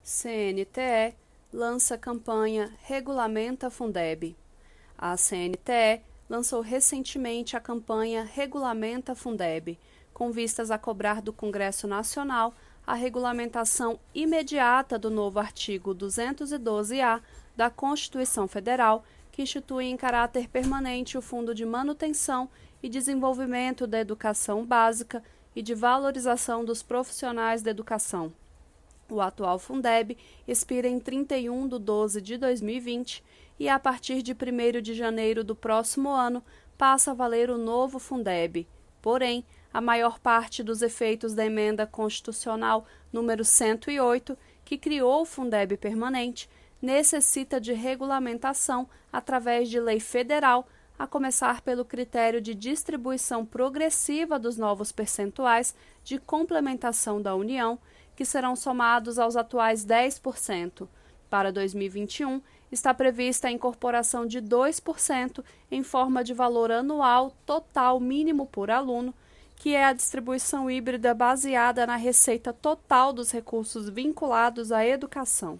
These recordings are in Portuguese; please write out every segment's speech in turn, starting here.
CNTE lança campanha Regulamenta Fundeb. A CNTE lançou recentemente a campanha Regulamenta Fundeb, com vistas a cobrar do Congresso Nacional a regulamentação imediata do novo artigo 212-A da Constituição Federal, que institui em caráter permanente o Fundo de Manutenção e Desenvolvimento da Educação Básica e de Valorização dos Profissionais da Educação. O atual Fundeb expira em 31 de 12 de 2020 e, a partir de 1º de janeiro do próximo ano, passa a valer o novo Fundeb. Porém, a maior parte dos efeitos da Emenda Constitucional número 108, que criou o Fundeb permanente, necessita de regulamentação através de lei federal, a começar pelo critério de distribuição progressiva dos novos percentuais de complementação da União, que serão somados aos atuais 10%. Para 2021, está prevista a incorporação de 2% em forma de valor anual total mínimo por aluno, que é a distribuição híbrida baseada na receita total dos recursos vinculados à educação.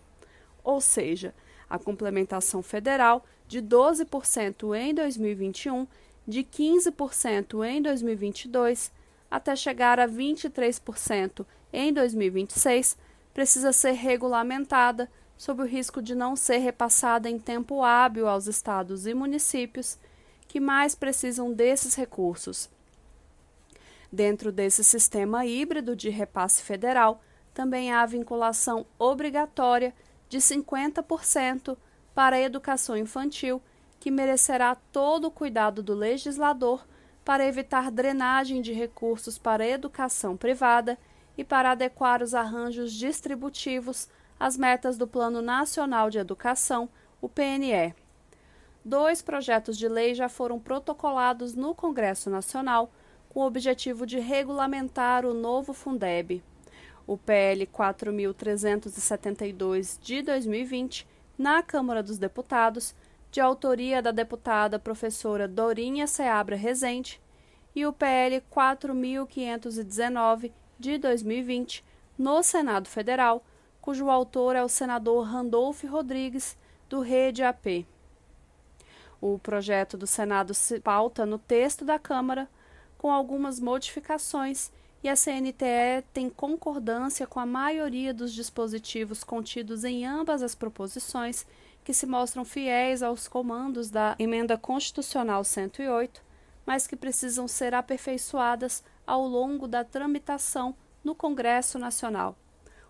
Ou seja, a complementação federal de 12% em 2021, de 15% em 2022, até chegar a 23% em 2026, precisa ser regulamentada, sob o risco de não ser repassada em tempo hábil aos estados e municípios que mais precisam desses recursos. Dentro desse sistema híbrido de repasse federal, também há a vinculação obrigatória de 50% para a educação infantil, que merecerá todo o cuidado do legislador para evitar drenagem de recursos para a educação privada e para adequar os arranjos distributivos às metas do Plano Nacional de Educação, o PNE. 2 projetos de lei já foram protocolados no Congresso Nacional com o objetivo de regulamentar o novo Fundeb. O PL 4.372 de 2020, na Câmara dos Deputados, de autoria da deputada professora Dorinha Seabra Rezende, e o PL 4.519 de 2020, no Senado Federal, cujo autor é o senador Randolfo Rodrigues, do Rede AP. O projeto do Senado se pauta no texto da Câmara, com algumas modificações, e a CNTE tem concordância com a maioria dos dispositivos contidos em ambas as proposições, que se mostram fiéis aos comandos da Emenda Constitucional 108, mas que precisam ser aperfeiçoadas ao longo da tramitação no Congresso Nacional.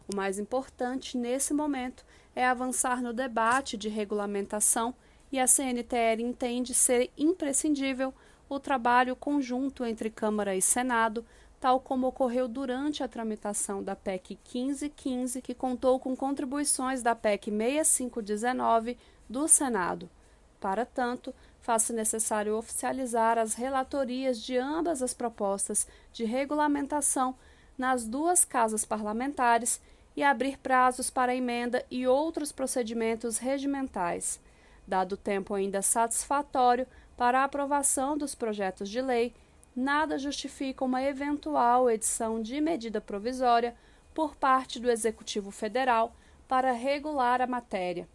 O mais importante nesse momento é avançar no debate de regulamentação, e a CNTE entende ser imprescindível o trabalho conjunto entre Câmara e Senado, tal como ocorreu durante a tramitação da PEC 1515, que contou com contribuições da PEC 6519 do Senado. Para tanto, faz-se necessário oficializar as relatorias de ambas as propostas de regulamentação nas 2 casas parlamentares e abrir prazos para emenda e outros procedimentos regimentais. Dado o tempo ainda satisfatório para a aprovação dos projetos de lei, nada justifica uma eventual edição de medida provisória por parte do Executivo Federal para regular a matéria.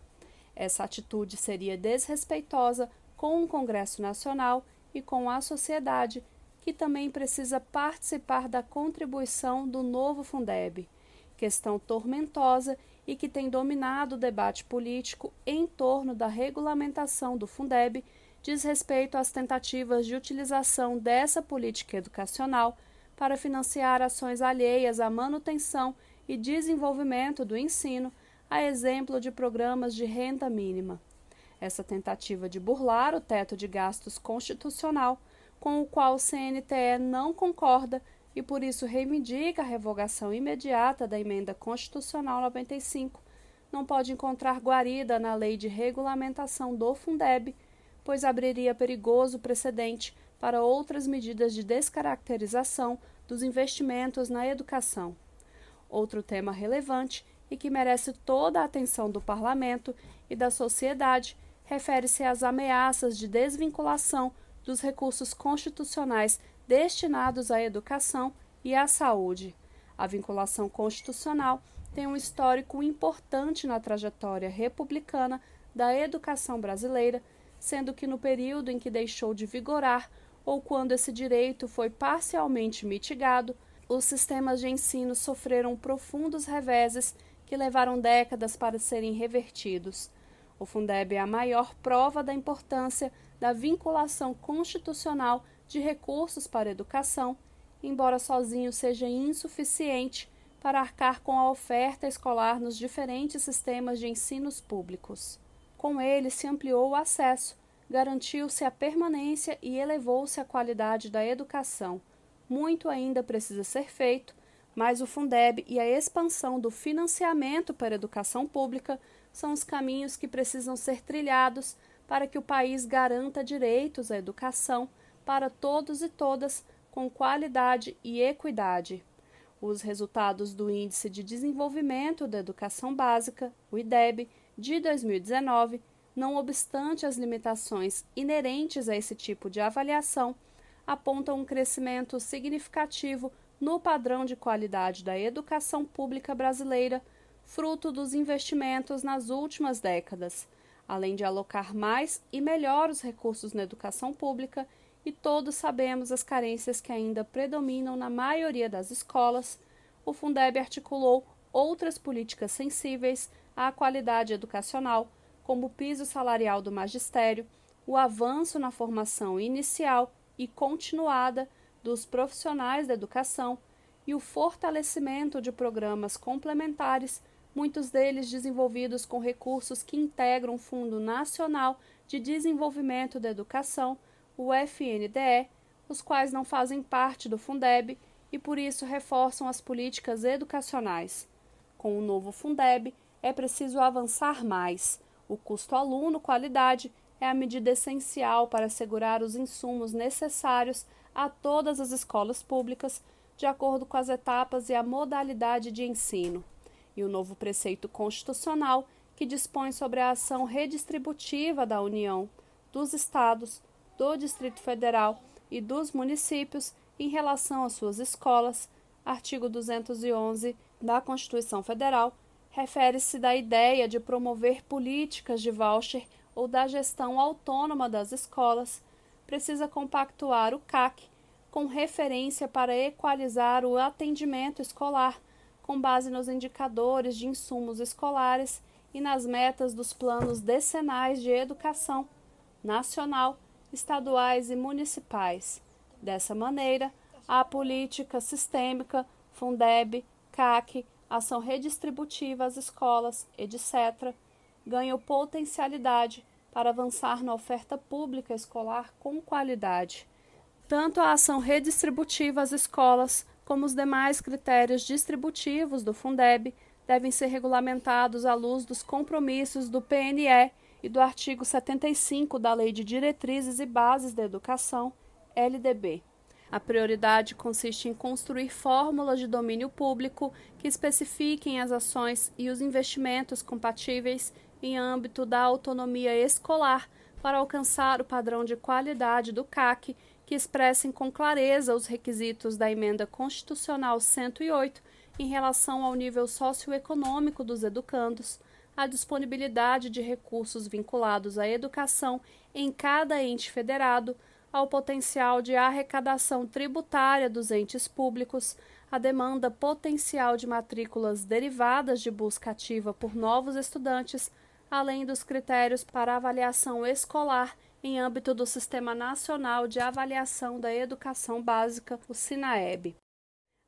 Essa atitude seria desrespeitosa com o Congresso Nacional e com a sociedade, que também precisa participar da contribuição do novo Fundeb, questão tormentosa e que tem dominado o debate político em torno da regulamentação do Fundeb, diz respeito às tentativas de utilização dessa política educacional para financiar ações alheias à manutenção e desenvolvimento do ensino, a exemplo de programas de renda mínima. Essa tentativa de burlar o teto de gastos constitucional, com o qual o CNTE não concorda e por isso reivindica a revogação imediata da Emenda Constitucional 95, não pode encontrar guarida na Lei de Regulamentação do Fundeb, pois abriria perigoso precedente para outras medidas de descaracterização dos investimentos na educação. Outro tema relevante e que merece toda a atenção do Parlamento e da sociedade refere-se às ameaças de desvinculação dos recursos constitucionais destinados à educação e à saúde. A vinculação constitucional tem um histórico importante na trajetória republicana da educação brasileira, sendo que no período em que deixou de vigorar ou quando esse direito foi parcialmente mitigado, os sistemas de ensino sofreram profundos reveses que levaram décadas para serem revertidos. O Fundeb é a maior prova da importância da vinculação constitucional de recursos para a educação, embora sozinho seja insuficiente para arcar com a oferta escolar nos diferentes sistemas de ensinos públicos. Com ele se ampliou o acesso, garantiu-se a permanência e elevou-se a qualidade da educação. Muito ainda precisa ser feito, mas o Fundeb e a expansão do financiamento para a educação pública são os caminhos que precisam ser trilhados para que o país garanta direitos à educação para todos e todas com qualidade e equidade. Os resultados do Índice de Desenvolvimento da Educação Básica, o IDEB, de 2019, não obstante as limitações inerentes a esse tipo de avaliação, apontam um crescimento significativo no padrão de qualidade da educação pública brasileira, fruto dos investimentos nas últimas décadas, além de alocar mais e melhor os recursos na educação pública, e todos sabemos as carências que ainda predominam na maioria das escolas, o Fundeb articulou outras políticas sensíveis à qualidade educacional, como o piso salarial do magistério, o avanço na formação inicial e continuada dos profissionais da educação e o fortalecimento de programas complementares, muitos deles desenvolvidos com recursos que integram o Fundo Nacional de Desenvolvimento da Educação, o FNDE, os quais não fazem parte do Fundeb e por isso reforçam as políticas educacionais. Com o novo Fundeb, é preciso avançar mais. O custo aluno-qualidade é a medida essencial para assegurar os insumos necessários a todas as escolas públicas, de acordo com as etapas e a modalidade de ensino. E o novo preceito constitucional, que dispõe sobre a ação redistributiva da União, dos Estados, do Distrito Federal e dos municípios em relação às suas escolas, artigo 211 da Constituição Federal, refere-se da ideia de promover políticas de voucher ou da gestão autônoma das escolas, precisa compactuar o CAC com referência para equalizar o atendimento escolar, com base nos indicadores de insumos escolares e nas metas dos planos decenais de educação nacional, estaduais e municipais. Dessa maneira, a política sistêmica, Fundeb, CAC, ação redistributiva às escolas, etc., ganham potencialidade para avançar na oferta pública escolar com qualidade. Tanto a ação redistributiva às escolas como os demais critérios distributivos do Fundeb devem ser regulamentados à luz dos compromissos do PNE e do artigo 75 da Lei de Diretrizes e Bases da Educação, LDB. A prioridade consiste em construir fórmulas de domínio público que especifiquem as ações e os investimentos compatíveis em âmbito da autonomia escolar para alcançar o padrão de qualidade do CAC, que expressem com clareza os requisitos da Emenda Constitucional 108 em relação ao nível socioeconômico dos educandos, a disponibilidade de recursos vinculados à educação em cada ente federado, ao potencial de arrecadação tributária dos entes públicos, a demanda potencial de matrículas derivadas de busca ativa por novos estudantes, além dos critérios para avaliação escolar em âmbito do Sistema Nacional de Avaliação da Educação Básica, o SINAEB.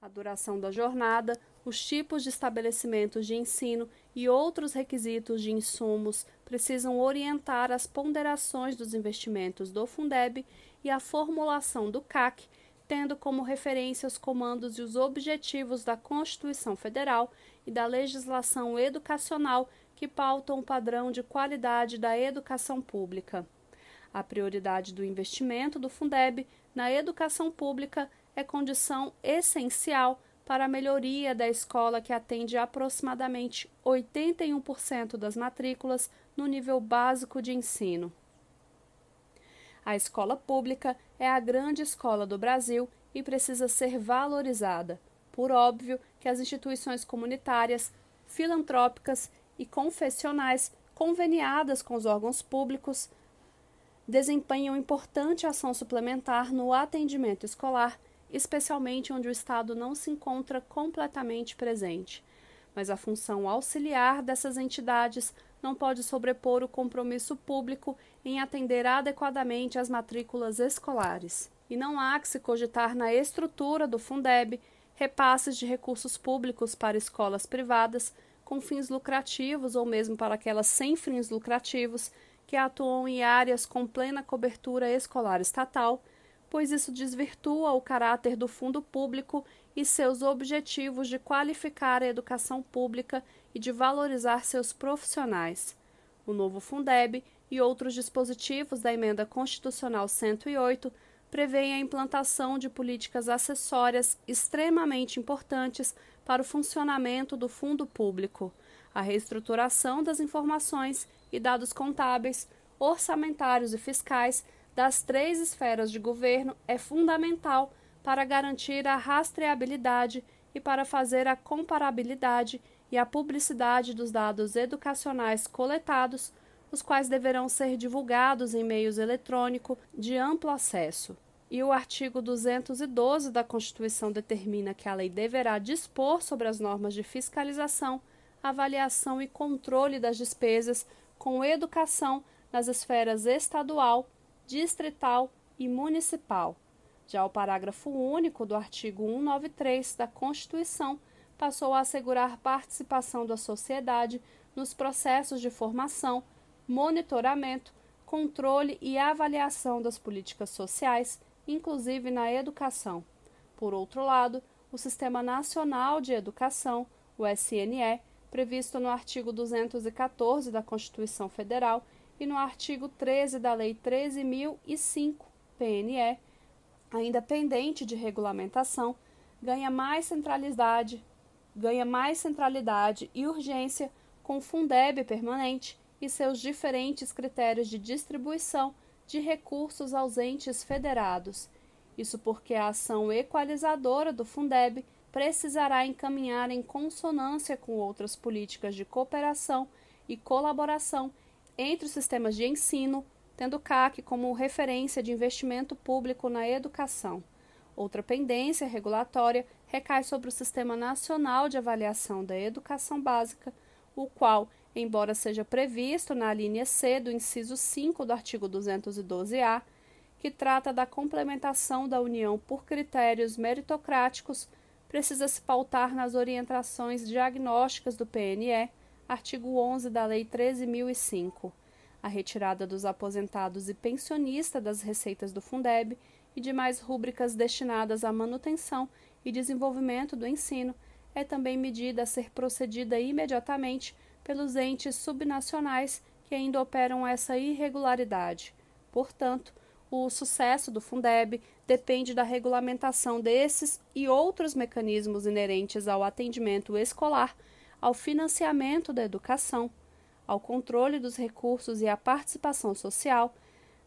A duração da jornada, os tipos de estabelecimentos de ensino e outros requisitos de insumos precisam orientar as ponderações dos investimentos do Fundeb e a formulação do CAC, tendo como referência os comandos e os objetivos da Constituição Federal e da legislação educacional que pautam o padrão de qualidade da educação pública. A prioridade do investimento do Fundeb na educação pública é condição essencial para a melhoria da escola, que atende aproximadamente 81% das matrículas no nível básico de ensino. A escola pública é a grande escola do Brasil e precisa ser valorizada. Por óbvio que as instituições comunitárias filantrópicas e confessionais conveniadas com os órgãos públicos desempenham importante ação suplementar no atendimento escolar, especialmente onde o Estado não se encontra completamente presente. Mas a função auxiliar dessas entidades não pode sobrepor o compromisso público em atender adequadamente às matrículas escolares. E não há que se cogitar na estrutura do Fundeb repasses de recursos públicos para escolas privadas com fins lucrativos ou mesmo para aquelas sem fins lucrativos que atuam em áreas com plena cobertura escolar estatal, pois isso desvirtua o caráter do fundo público e seus objetivos de qualificar a educação pública e de valorizar seus profissionais. O novo Fundeb e outros dispositivos da Emenda Constitucional 108 prevêem a implantação de políticas acessórias extremamente importantes para o funcionamento do fundo público, a reestruturação das informações e dados contábeis, orçamentários e fiscais das 3 esferas de governo é fundamental para garantir a rastreabilidade e para fazer a comparabilidade e a publicidade dos dados educacionais coletados, os quais deverão ser divulgados em meios eletrônicos de amplo acesso. E o artigo 212 da Constituição determina que a lei deverá dispor sobre as normas de fiscalização, avaliação e controle das despesas com educação nas esferas estadual, distrital e municipal. Já o parágrafo único do artigo 193 da Constituição passou a assegurar participação da sociedade nos processos de formação, monitoramento, controle e avaliação das políticas sociais, inclusive na educação. Por outro lado, o Sistema Nacional de Educação, o SNE, previsto no artigo 214 da Constituição Federal e no artigo 13 da Lei 13.005, PNE, ainda pendente de regulamentação, ganha mais centralidade e urgência com o Fundeb permanente e seus diferentes critérios de distribuição de recursos aos entes federados. Isso porque a ação equalizadora do Fundeb precisará encaminhar em consonância com outras políticas de cooperação e colaboração entre os sistemas de ensino, tendo o CAC como referência de investimento público na educação. Outra pendência regulatória recai sobre o Sistema Nacional de Avaliação da Educação Básica, o qual, embora seja previsto na alínea C do inciso 5 do artigo 212-A, que trata da complementação da União por critérios meritocráticos, precisa se pautar nas orientações diagnósticas do PNE, artigo 11 da Lei 13.005, a retirada dos aposentados e pensionistas das receitas do Fundeb e demais rúbricas destinadas à manutenção e desenvolvimento do ensino é também medida a ser procedida imediatamente pelos entes subnacionais que ainda operam essa irregularidade. Portanto, o sucesso do Fundeb depende da regulamentação desses e outros mecanismos inerentes ao atendimento escolar, ao financiamento da educação, ao controle dos recursos e à participação social,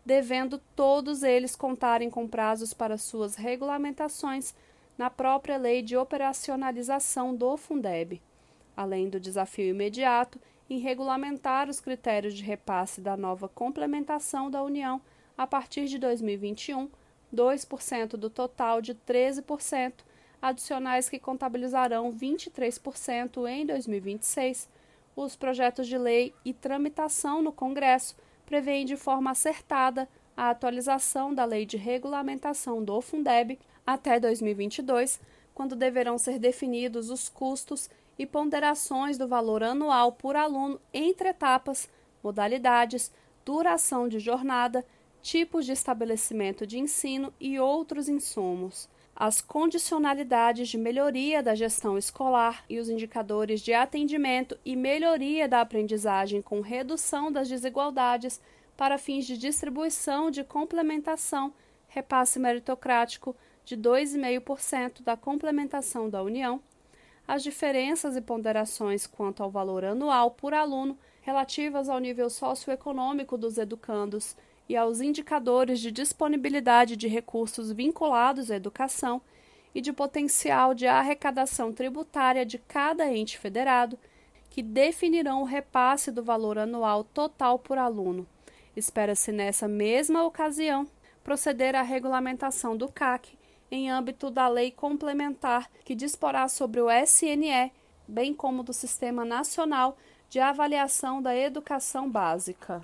devendo todos eles contarem com prazos para suas regulamentações na própria lei de operacionalização do Fundeb, além do desafio imediato em regulamentar os critérios de repasse da nova complementação da União a partir de 2021, 2% do total de 13%, adicionais que contabilizarão 23% em 2026. Os projetos de lei e tramitação no Congresso prevêem de forma acertada a atualização da Lei de Regulamentação do Fundeb até 2022, quando deverão ser definidos os custos e ponderações do valor anual por aluno entre etapas, modalidades, duração de jornada, tipos de estabelecimento de ensino e outros insumos, as condicionalidades de melhoria da gestão escolar e os indicadores de atendimento e melhoria da aprendizagem com redução das desigualdades para fins de distribuição de complementação, repasse meritocrático de 2,5% da complementação da União, as diferenças e ponderações quanto ao valor anual por aluno relativas ao nível socioeconômico dos educandos e aos indicadores de disponibilidade de recursos vinculados à educação e de potencial de arrecadação tributária de cada ente federado, que definirão o repasse do valor anual total por aluno. Espera-se, nessa mesma ocasião, proceder à regulamentação do CAC em âmbito da lei complementar que disporá sobre o SNE, bem como do Sistema Nacional de Avaliação da Educação Básica.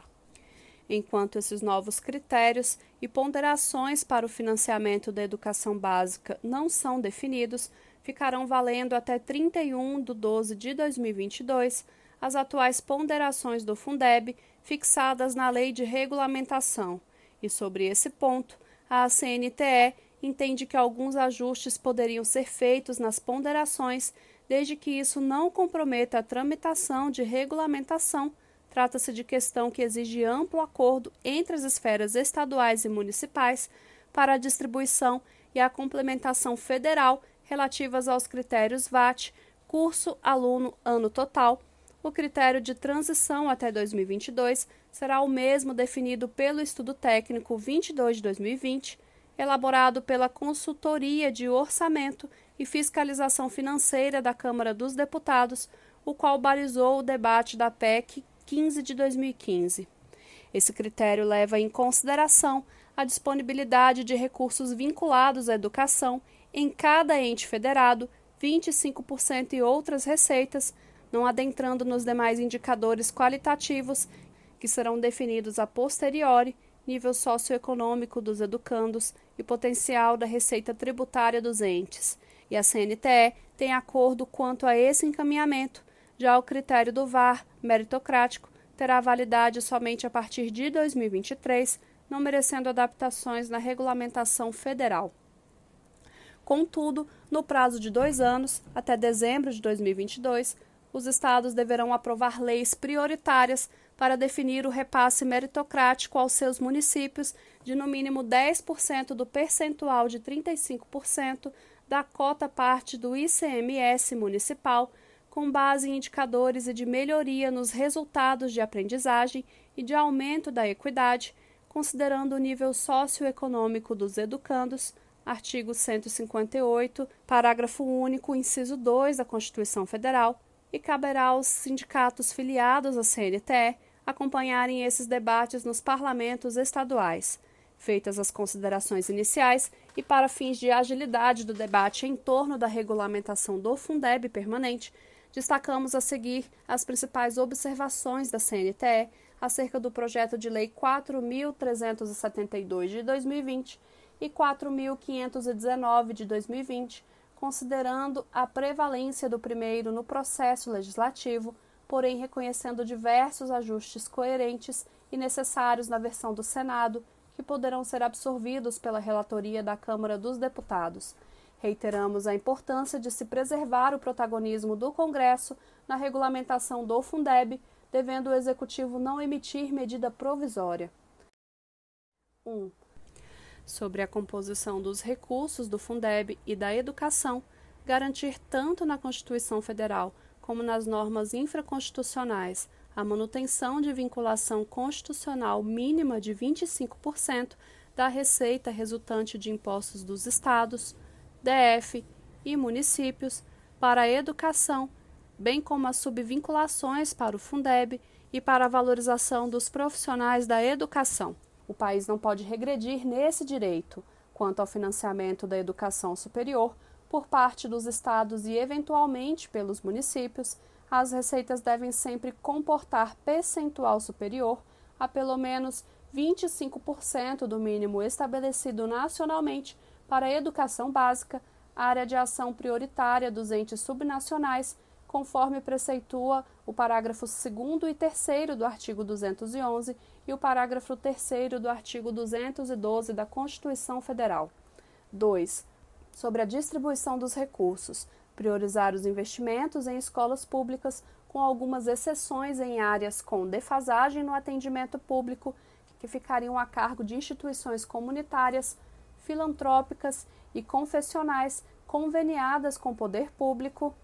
Enquanto esses novos critérios e ponderações para o financiamento da educação básica não são definidos, ficarão valendo até 31/12/2022 as atuais ponderações do Fundeb fixadas na Lei de Regulamentação. E sobre esse ponto, a CNTE entende que alguns ajustes poderiam ser feitos nas ponderações, desde que isso não comprometa a tramitação de regulamentação. Trata-se de questão que exige amplo acordo entre as esferas estaduais e municipais para a distribuição e a complementação federal relativas aos critérios VAT, curso, aluno, ano total. O critério de transição até 2022 será o mesmo definido pelo Estudo Técnico 22 de 2020, elaborado pela Consultoria de Orçamento e Fiscalização Financeira da Câmara dos Deputados, o qual balizou o debate da PEC 15 de 2015. Esse critério leva em consideração a disponibilidade de recursos vinculados à educação em cada ente federado, 25% e outras receitas, não adentrando nos demais indicadores qualitativos que serão definidos a posteriori, nível socioeconômico dos educandos e potencial da receita tributária dos entes. E a CNTE tem acordo quanto a esse encaminhamento. Já o critério do VAR, meritocrático, terá validade somente a partir de 2023, não merecendo adaptações na regulamentação federal. Contudo, no prazo de 2 anos, até dezembro de 2022, os estados deverão aprovar leis prioritárias para definir o repasse meritocrático aos seus municípios de no mínimo 10% do percentual de 35% da cota parte do ICMS municipal, com base em indicadores e de melhoria nos resultados de aprendizagem e de aumento da equidade, considerando o nível socioeconômico dos educandos, artigo 158, parágrafo único, inciso 2 da Constituição Federal, e caberá aos sindicatos filiados à CNTE acompanharem esses debates nos parlamentos estaduais. Feitas as considerações iniciais e para fins de agilidade do debate em torno da regulamentação do Fundeb permanente, destacamos a seguir as principais observações da CNTE acerca do projeto de lei 4.372 de 2020 e 4.519 de 2020, considerando a prevalência do primeiro no processo legislativo, porém reconhecendo diversos ajustes coerentes e necessários na versão do Senado, que poderão ser absorvidos pela relatoria da Câmara dos Deputados. Reiteramos a importância de se preservar o protagonismo do Congresso na regulamentação do Fundeb, devendo o Executivo não emitir medida provisória. 1. Sobre a composição dos recursos do Fundeb e da educação, garantir tanto na Constituição Federal como nas normas infraconstitucionais a manutenção de vinculação constitucional mínima de 25% da receita resultante de impostos dos estados, DF e municípios para a educação, bem como as subvinculações para o Fundeb e para a valorização dos profissionais da educação. O país não pode regredir nesse direito quanto ao financiamento da educação superior por parte dos estados e, eventualmente, pelos municípios. As receitas devem sempre comportar percentual superior a pelo menos 25% do mínimo estabelecido nacionalmente para a educação básica, área de ação prioritária dos entes subnacionais, conforme preceitua o parágrafo 2º e 3º do artigo 211 e o parágrafo 3º do artigo 212 da Constituição Federal. 2. Sobre a distribuição dos recursos, priorizar os investimentos em escolas públicas, com algumas exceções em áreas com defasagem no atendimento público, que ficariam a cargo de instituições comunitárias, filantrópicas e confessionais conveniadas com o poder público.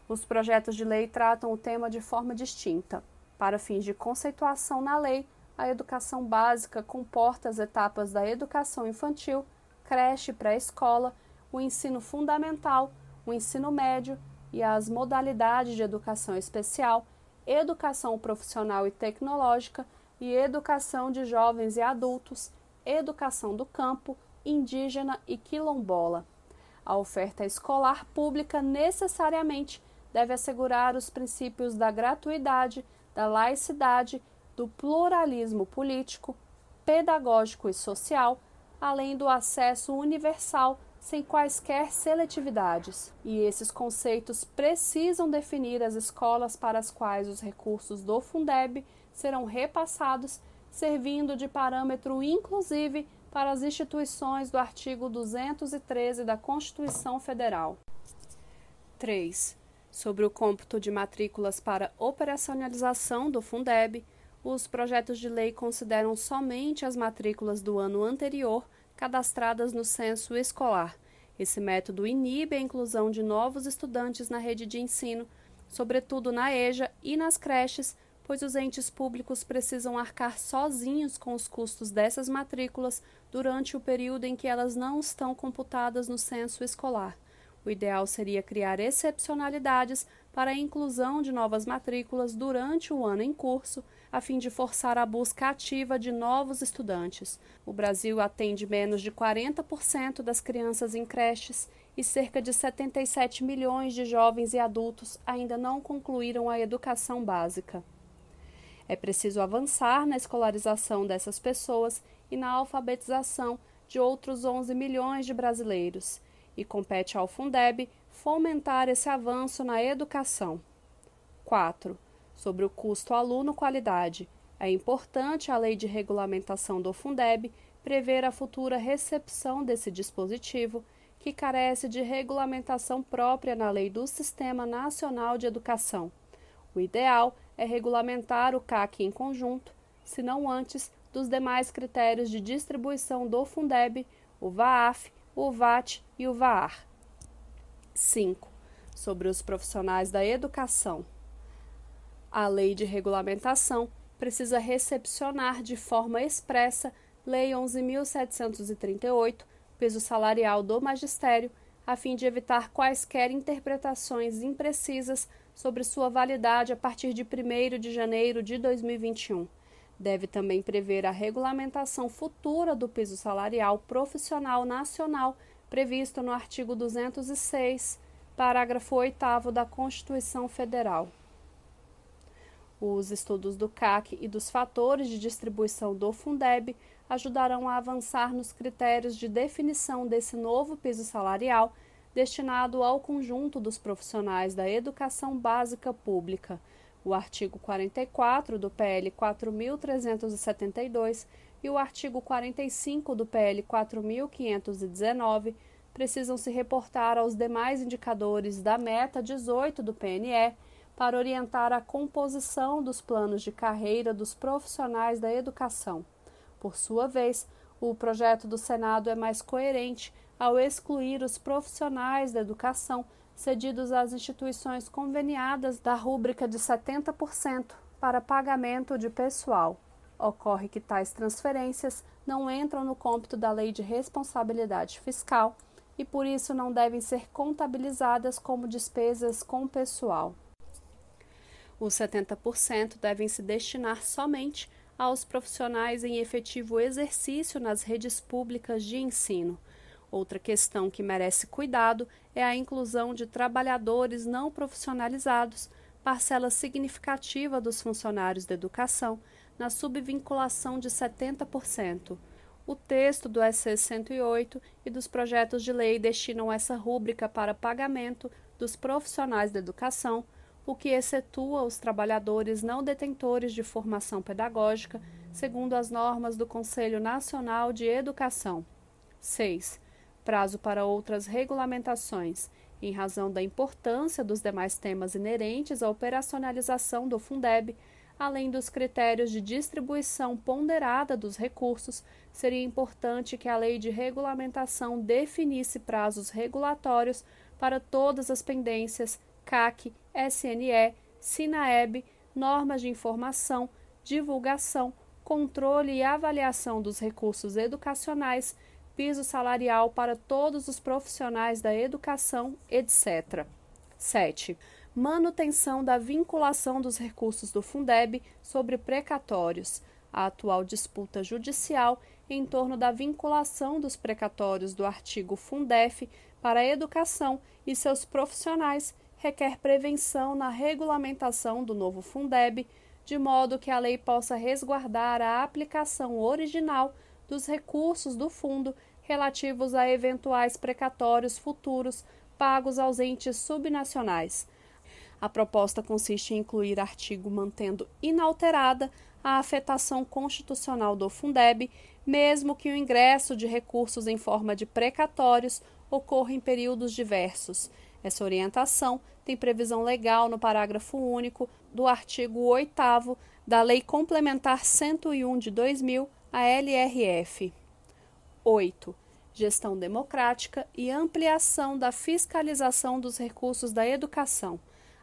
Os projetos de lei tratam o tema de forma distinta. Para fins de conceituação na lei, a educação básica comporta as etapas da educação infantil, creche e pré-escola, o ensino fundamental, o ensino médio, e as modalidades de educação especial, educação profissional e tecnológica e educação de jovens e adultos, educação do campo, indígena e quilombola. A oferta escolar pública necessariamente deve assegurar os princípios da gratuidade, da laicidade, do pluralismo político, pedagógico e social, além do acesso universal sem quaisquer seletividades. E esses conceitos precisam definir as escolas para as quais os recursos do Fundeb serão repassados, servindo de parâmetro inclusive para as instituições do artigo 213 da Constituição Federal. 3. Sobre o cômputo de matrículas para operacionalização do Fundeb, os projetos de lei consideram somente as matrículas do ano anterior cadastradas no censo escolar. Esse método inibe a inclusão de novos estudantes na rede de ensino, sobretudo na EJA e nas creches, pois os entes públicos precisam arcar sozinhos com os custos dessas matrículas durante o período em que elas não estão computadas no censo escolar. O ideal seria criar excepcionalidades para a inclusão de novas matrículas durante o ano em curso, a fim de forçar a busca ativa de novos estudantes. O Brasil atende menos de 40% das crianças em creches e cerca de 77 milhões de jovens e adultos ainda não concluíram a educação básica. É preciso avançar na escolarização dessas pessoas e na alfabetização de outros 11 milhões de brasileiros, e compete ao Fundeb fomentar esse avanço na educação. 4. Sobre o custo aluno-qualidade. É importante a lei de regulamentação do Fundeb prever a futura recepção desse dispositivo, que carece de regulamentação própria na lei do Sistema Nacional de Educação. O ideal é regulamentar o CAC em conjunto, se não antes dos demais critérios de distribuição do Fundeb, o VAAF, o VAT e o VAAR. 5. Sobre os profissionais da educação. A lei de regulamentação precisa recepcionar de forma expressa Lei 11.738, peso salarial do magistério, a fim de evitar quaisquer interpretações imprecisas sobre sua validade a partir de 1º de janeiro de 2021. Deve também prever a regulamentação futura do piso salarial profissional nacional, previsto no artigo 206, parágrafo 8º da Constituição Federal. Os estudos do CAC e dos fatores de distribuição do Fundeb ajudarão a avançar nos critérios de definição desse novo piso salarial destinado ao conjunto dos profissionais da educação básica pública. O artigo 44 do PL 4.372 e o artigo 45 do PL 4.519 precisam se reportar aos demais indicadores da meta 18 do PNE para orientar a composição dos planos de carreira dos profissionais da educação. Por sua vez, o projeto do Senado é mais coerente ao excluir os profissionais da educação cedidos às instituições conveniadas da rúbrica de 70% para pagamento de pessoal. Ocorre que tais transferências não entram no cômputo da Lei de Responsabilidade Fiscal e, por isso, não devem ser contabilizadas como despesas com pessoal. Os 70% devem se destinar somente aos profissionais em efetivo exercício nas redes públicas de ensino. Outra questão que merece cuidado é a inclusão de trabalhadores não profissionalizados, parcela significativa dos funcionários da educação, na subvinculação de 70%. O texto do SC 108 e dos projetos de lei destinam essa rúbrica para pagamento dos profissionais da educação, o que excetua os trabalhadores não detentores de formação pedagógica, segundo as normas do Conselho Nacional de Educação. 6. Prazo para outras regulamentações. Em razão da importância dos demais temas inerentes à operacionalização do Fundeb, além dos critérios de distribuição ponderada dos recursos, seria importante que a lei de regulamentação definisse prazos regulatórios para todas as pendências CAC, SNE, SINAEB, normas de informação, divulgação, controle e avaliação dos recursos educacionais, piso salarial para todos os profissionais da educação, etc. 7. Manutenção da vinculação dos recursos do Fundeb sobre precatórios. A atual disputa judicial em torno da vinculação dos precatórios do artigo Fundef para a educação e seus profissionais requer prevenção na regulamentação do novo Fundeb, de modo que a lei possa resguardar a aplicação original dos recursos do fundo relativos a eventuais precatórios futuros pagos aos entes subnacionais. A proposta consiste em incluir artigo mantendo inalterada a afetação constitucional do Fundeb, mesmo que o ingresso de recursos em forma de precatórios ocorra em períodos diversos. Essa orientação tem previsão legal no parágrafo único do artigo 8º da Lei Complementar 101 de 2000, a LRF. 8. Gestão democrática e ampliação da fiscalização dos recursos da educação.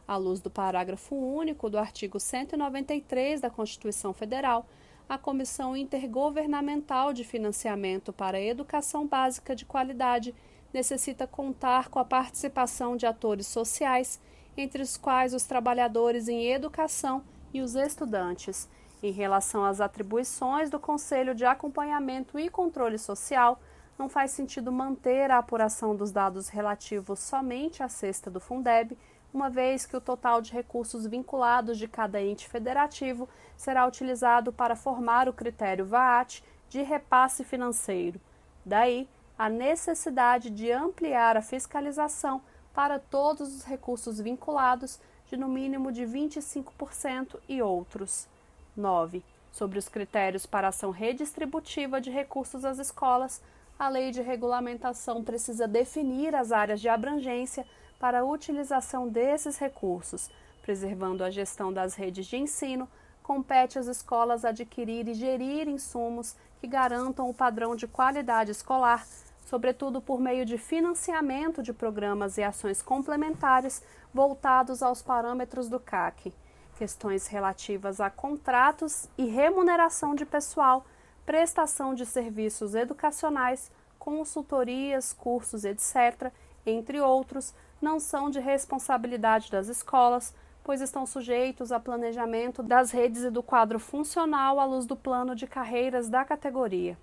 À luz do parágrafo único do artigo 193 da Constituição Federal, a Comissão Intergovernamental de Financiamento para a Educação Básica de Qualidade necessita contar com a participação de atores sociais, entre os quais os trabalhadores em educação e os estudantes. Em relação às atribuições do Conselho de Acompanhamento e Controle Social, não faz sentido manter a apuração dos dados relativos somente à cesta do Fundeb, uma vez que o total de recursos vinculados de cada ente federativo será utilizado para formar o critério VAAT de repasse financeiro. Daí, a necessidade de ampliar a fiscalização para todos os recursos vinculados, de no mínimo de 25% e outros. 9. Sobre os critérios para ação redistributiva de recursos às escolas, a Lei de Regulamentação precisa definir as áreas de abrangência para a utilização desses recursos. Preservando a gestão das redes de ensino, compete às escolas adquirir e gerir insumos que garantam o padrão de qualidade escolar, sobretudo por meio de financiamento de programas e ações complementares voltados aos parâmetros do CAC. Questões relativas a contratos e remuneração de pessoal, prestação de serviços educacionais, consultorias, cursos, etc., entre outros, não são de responsabilidade das escolas, pois estão sujeitos a planejamento das redes e do quadro funcional à luz do plano de carreiras da categoria.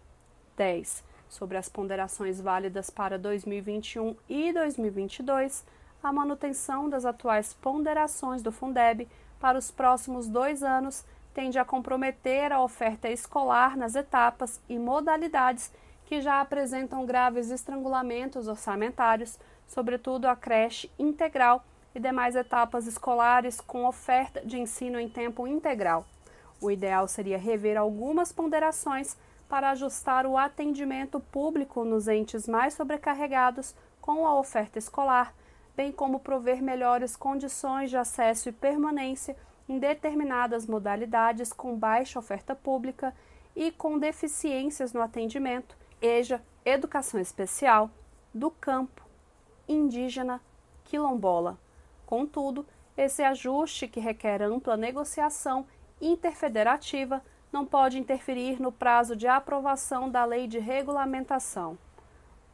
10. Sobre as ponderações válidas para 2021 e 2022, a manutenção das atuais ponderações do Fundeb para os próximos 2 anos tende a comprometer a oferta escolar nas etapas e modalidades que já apresentam graves estrangulamentos orçamentários, sobretudo a creche integral e demais etapas escolares com oferta de ensino em tempo integral. O ideal seria rever algumas ponderações para ajustar o atendimento público nos entes mais sobrecarregados com a oferta escolar, bem como prover melhores condições de acesso e permanência em determinadas modalidades com baixa oferta pública e com deficiências no atendimento, EJA, educação especial, do campo, indígena, quilombola. Contudo, esse ajuste, que requer ampla negociação interfederativa, não pode interferir no prazo de aprovação da Lei de Regulamentação.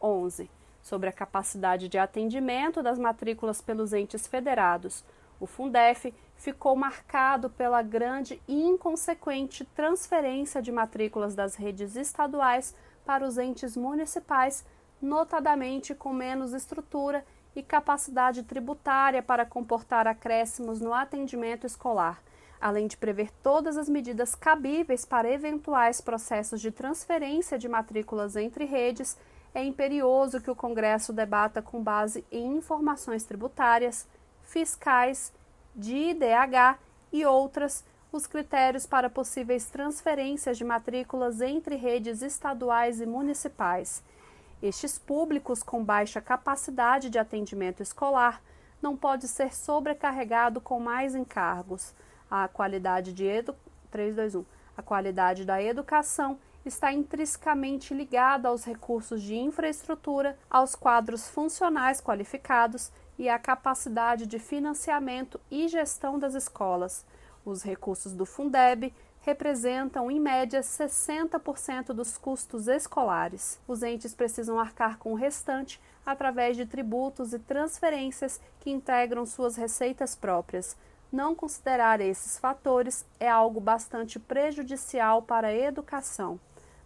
11. Sobre a capacidade de atendimento das matrículas pelos entes federados, o Fundef ficou marcado pela grande e inconsequente transferência de matrículas das redes estaduais para os entes municipais, notadamente com menos estrutura e capacidade tributária para comportar acréscimos no atendimento escolar, além de prever todas as medidas cabíveis para eventuais processos de transferência de matrículas entre redes. É imperioso que o Congresso debata com base em informações tributárias, fiscais, de IDH e outras, os critérios para possíveis transferências de matrículas entre redes estaduais e municipais. Estes públicos com baixa capacidade de atendimento escolar não pode ser sobrecarregado com mais encargos. A qualidade A qualidade da educação está intrinsecamente ligada aos recursos de infraestrutura, aos quadros funcionais qualificados e à capacidade de financiamento e gestão das escolas. Os recursos do Fundeb representam, em média, 60% dos custos escolares. Os entes precisam arcar com o restante através de tributos e transferências que integram suas receitas próprias. Não considerar esses fatores é algo bastante prejudicial para a educação.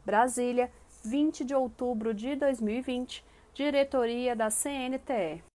Brasília, 20 de outubro de 2020, Diretoria da CNTE.